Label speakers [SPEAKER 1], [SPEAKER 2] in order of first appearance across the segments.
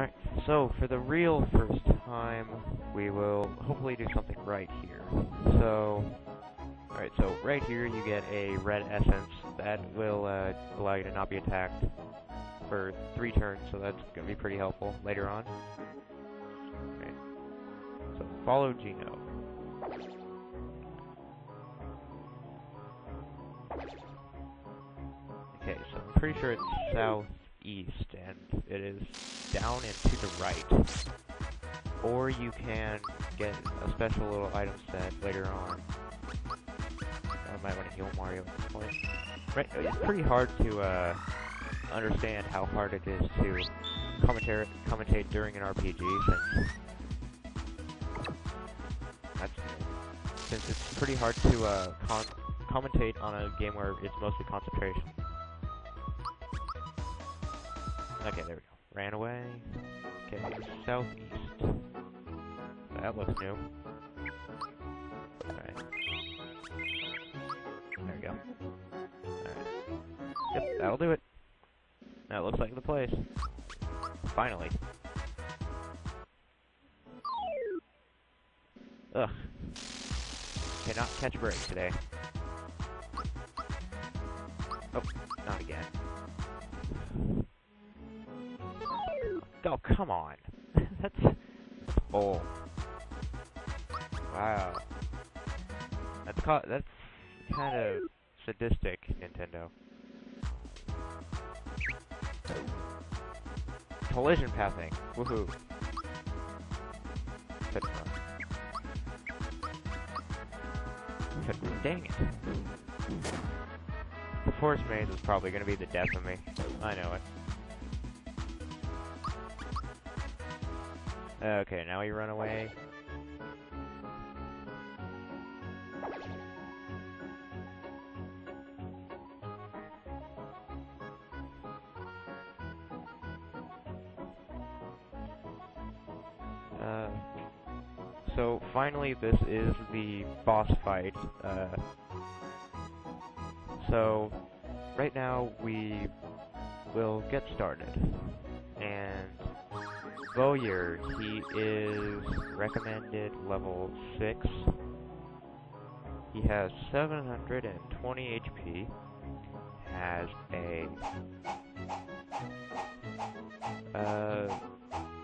[SPEAKER 1] Alright, so for the real first time, we will hopefully do something right here. Alright, so right here you get a red essence that will allow you to not be attacked for 3 turns, so that's going to be pretty helpful later on. Okay, so follow Geno. Okay, so I'm pretty sure it's southeast, and it is down and to the right. Or you can get a special little item set later on. I might want to heal Mario at this point. Right, it's pretty hard to understand how hard it is to commentate during an RPG, since it's pretty hard to commentate on a game where it's mostly concentration. Okay, there we go. Ran away. Okay, southeast. That looks new. Alright. There we go. Alright. Yep, that'll do it. That looks like the place. Finally. Ugh. Cannot catch a break today. Oh, not again. Oh, come on. That's bull. Wow. That's kind of sadistic, Nintendo. Collision pathing. Woohoo. Dang it. The forest maze is probably going to be the death of me. I know it. Okay, now we run away. So finally this is the boss fight. So right now we will get started. And Bowyer, he is recommended level 6. He has 720 HP. Has a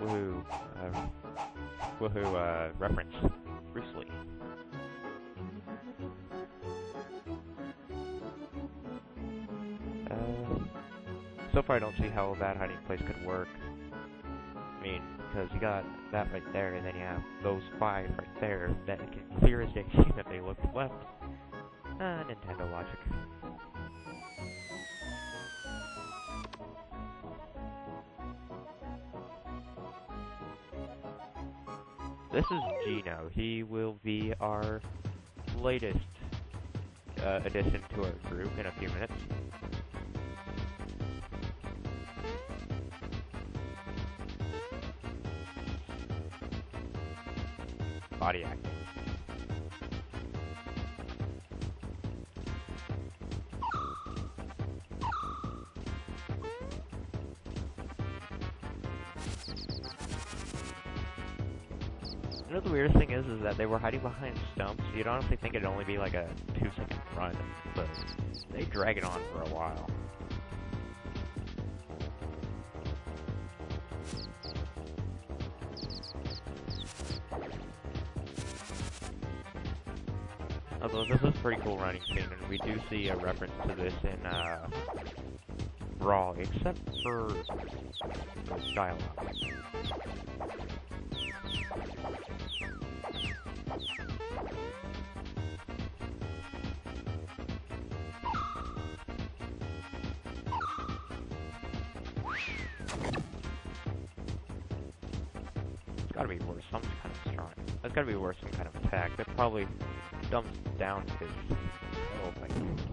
[SPEAKER 1] woohoo reference. Bruce Lee. So far I don't see how that hiding place could work. I mean, because you got that right there, and then you have those 5 right there that you can clear as day see that they look left. Nintendo logic. This is Geno. He will be our latest addition to our group in a few minutes. Body acting. You know, the weirdest thing is that they were hiding behind stumps. You'd honestly think it'd only be like a 2-second run, but they drag it on for a while. Although this is a pretty cool running scene, and we do see a reference to this in Brawl, except for dialogue. It's gotta be worse, some kind of strong. That's gotta be worse, some kind of attack. That probably dumps down his health,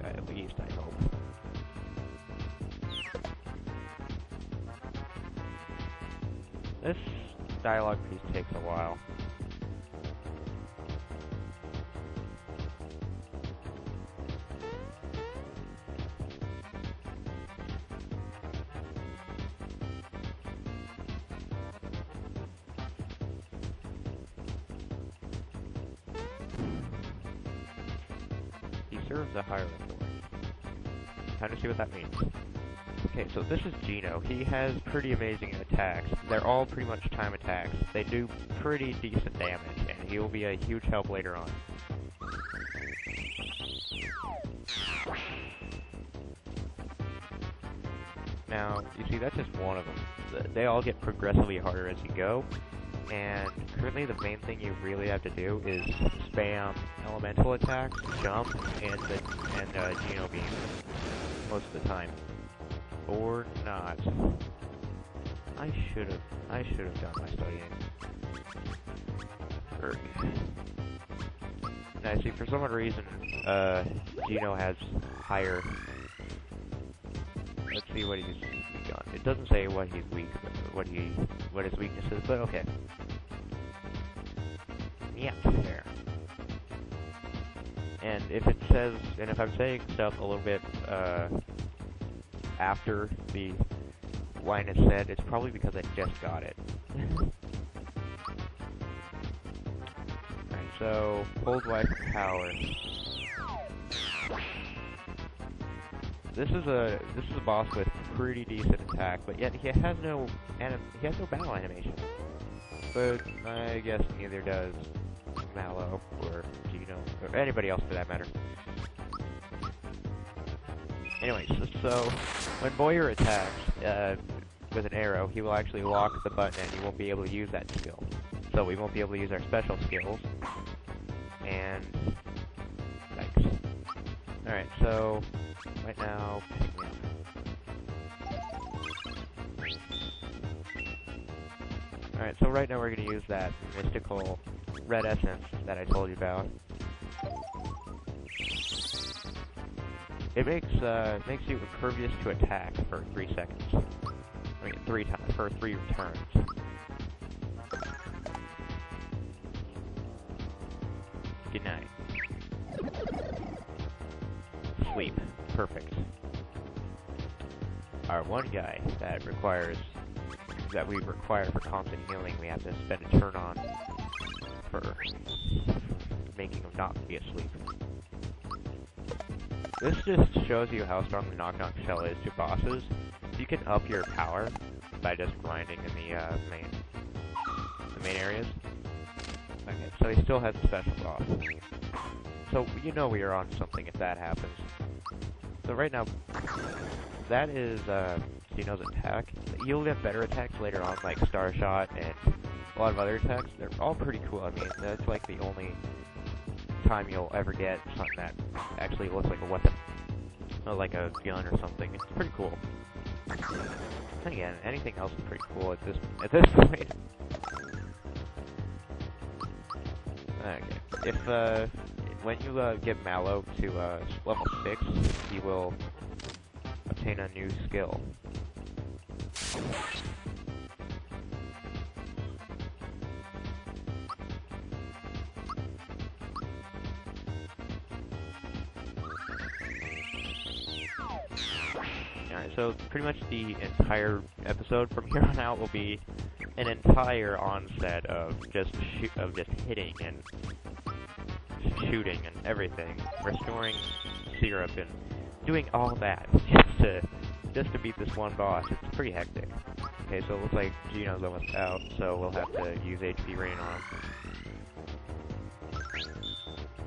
[SPEAKER 1] at least, I hope. This dialogue piece takes a while. serves a higher authority. Time to see what that means. Okay, so this is Geno. He has pretty amazing attacks. They're all pretty much time attacks. They do pretty decent damage, and he will be a huge help later on. Now, you see, that's just one of them. They all get progressively harder as you go, and currently the main thing you really have to do is spam elemental attacks, jump, and Geno beam most of the time. Or not. I should have done my studying. Now, see, for some odd reason, Geno has higher. Let's see what he's weak on. It doesn't say what he's weak, what his weakness is, but okay. Yeah, there. And if it says, and if I'm saying stuff a little bit after the line is said, it's probably because I just got it. Alright, so hold Y for power. This is a boss with pretty decent attack, but yet he has no battle animation. But I guess neither does Mallow or Geno or anybody else for that matter. Anyways, so when Boyer attacks with an arrow, he will actually lock the button and you won't be able to use that skill. So we won't be able to use our special skills. And yikes. Alright, so right now, alright, so right now we're going to use that mystical red essence that I told you about. It makes you impervious to attack for 3 seconds. I mean, 3 times for 3 returns. Good night. Sleep. Perfect. Our one guy that we require for constant healing, we have to spend a turn on for making him not be asleep. This just shows you how strong the Knock Knock Shell is to bosses. You can up your power by just grinding in the main areas. Okay, so he still has a special boss. So you know we are on something if that happens. So right now, that is Geno's attack. You'll get better attacks later on, like Star Shot and a lot of other attacks. They're all pretty cool. I mean, that's like the only time you'll ever get something that actually looks like a weapon, or like a gun or something. It's pretty cool. And again, anything else is pretty cool at this point. Okay, if when you get Mallow to level 6, you will obtain a new skill. Alright, so pretty much the entire episode from here on out will be an entire onset of just hitting and shooting and everything, restoring syrup and doing all that just to beat this one boss. It's pretty hectic. Okay, so it looks like Geno's almost out, so we'll have to use HP Rain on him.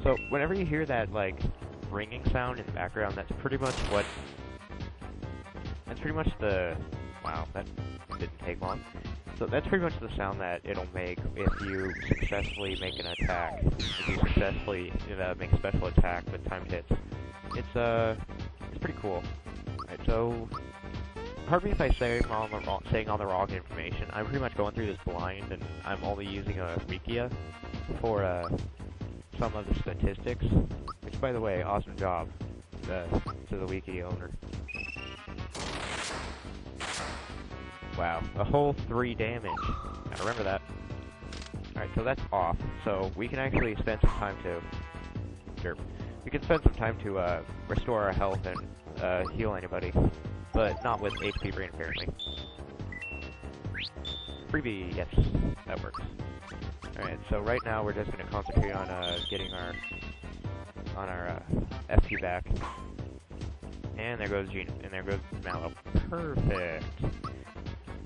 [SPEAKER 1] So whenever you hear that like ringing sound in the background, that's pretty much the wow, that didn't take long. So that's pretty much the sound that it'll make if you successfully make an attack. If you successfully make a special attack with timed hits. It's pretty cool. Alright, so pardon me if I say saying all the wrong information. I'm pretty much going through this blind, and I'm only using a Wikia for some of the statistics. Which, by the way, awesome job to the Wiki owner. Wow, a whole 3 damage. Now remember that. Alright, so that's off. So we can actually spend some time to restore our health and heal anybody, but not with HP Rain apparently. Freebie, yes, that works. Alright, so right now we're just going to concentrate on getting our on our FP back. And there goes Gene, and there goes Mallow. Perfect.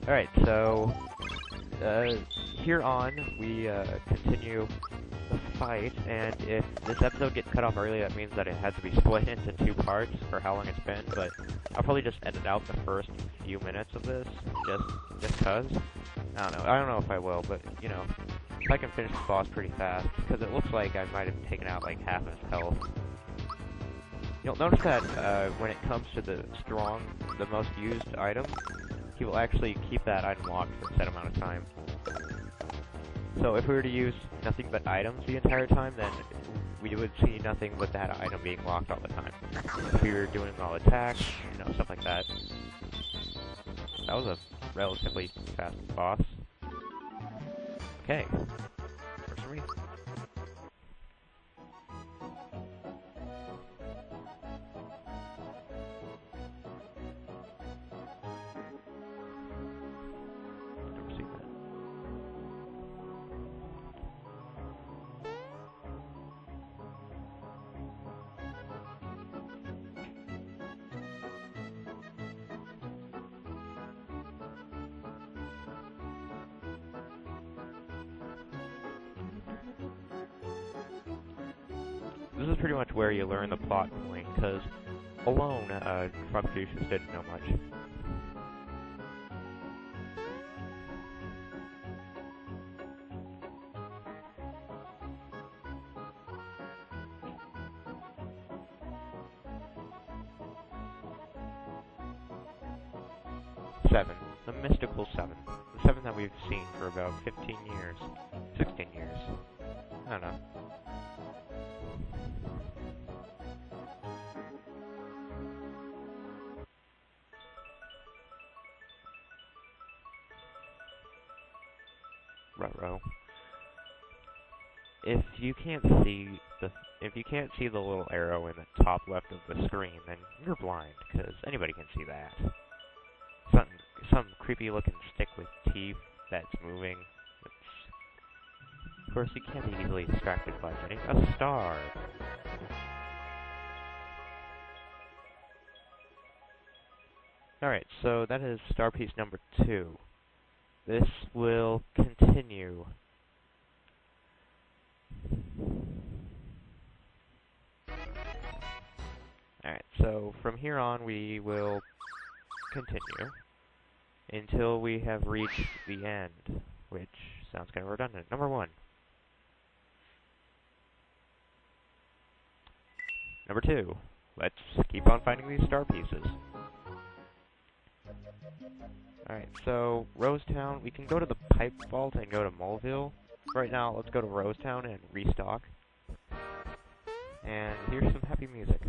[SPEAKER 1] Alright, so here on we continue the fight, and if this episode gets cut off early, that means that it has to be split into 2 parts for how long it's been, but I'll probably just edit out the first few minutes of this, just cause. I don't know if I will, but, you know, if I can finish the boss pretty fast, because it looks like I might have taken out like half of his health. You'll notice that when it comes to the strong, the most used item, he will actually keep that item locked for a set amount of time. So if we were to use nothing but items the entire time, then we would see nothing but that item being locked all the time. If we were doing all attacks, you know, stuff like that. That was a relatively fast boss. Okay. Works for me. Never seen that. This is pretty much where you learn the plot point, because alone, Frogfucius didn't know much. Seven. The mystical 7. The 7 that we've seen for about 15 years. 16 years. I don't know. Ruh-roh. If you can't see the little arrow in the top left of the screen, then you're blind, because anybody can see that. Some creepy looking stick with teeth that's moving. Of course, you can't be easily distracted by getting a star. Alright, so that is star piece number 2. This will continue. Alright, so from here on we will continue until we have reached the end, which sounds kind of redundant. Number 1. Number 2. Let's keep on finding these star pieces. Alright, so Rosetown, we can go to the Pipe Vault and go to Moleville. Right now, let's go to Rosetown and restock. And here's some happy music.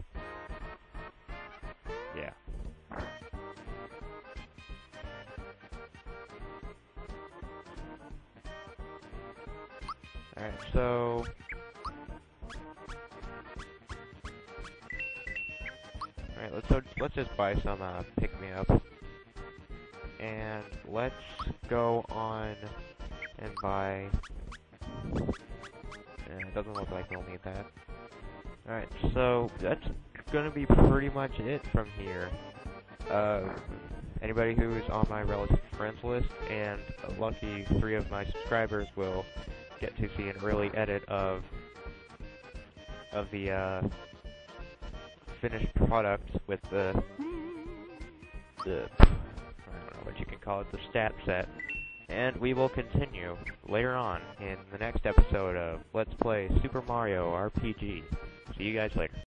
[SPEAKER 1] Yeah. Alright, so... Alright, let's just buy some pick-me-up. And let's go on and buy... it doesn't look like we'll need that. Alright, so that's gonna be pretty much it from here. Anybody who is on my relative friends list, and a lucky 3 of my subscribers will get to see an early edit of the finished product with the I don't know what you can call it, the stat set. And we will continue later on in the next episode of Let's Play Super Mario RPG. See you guys later.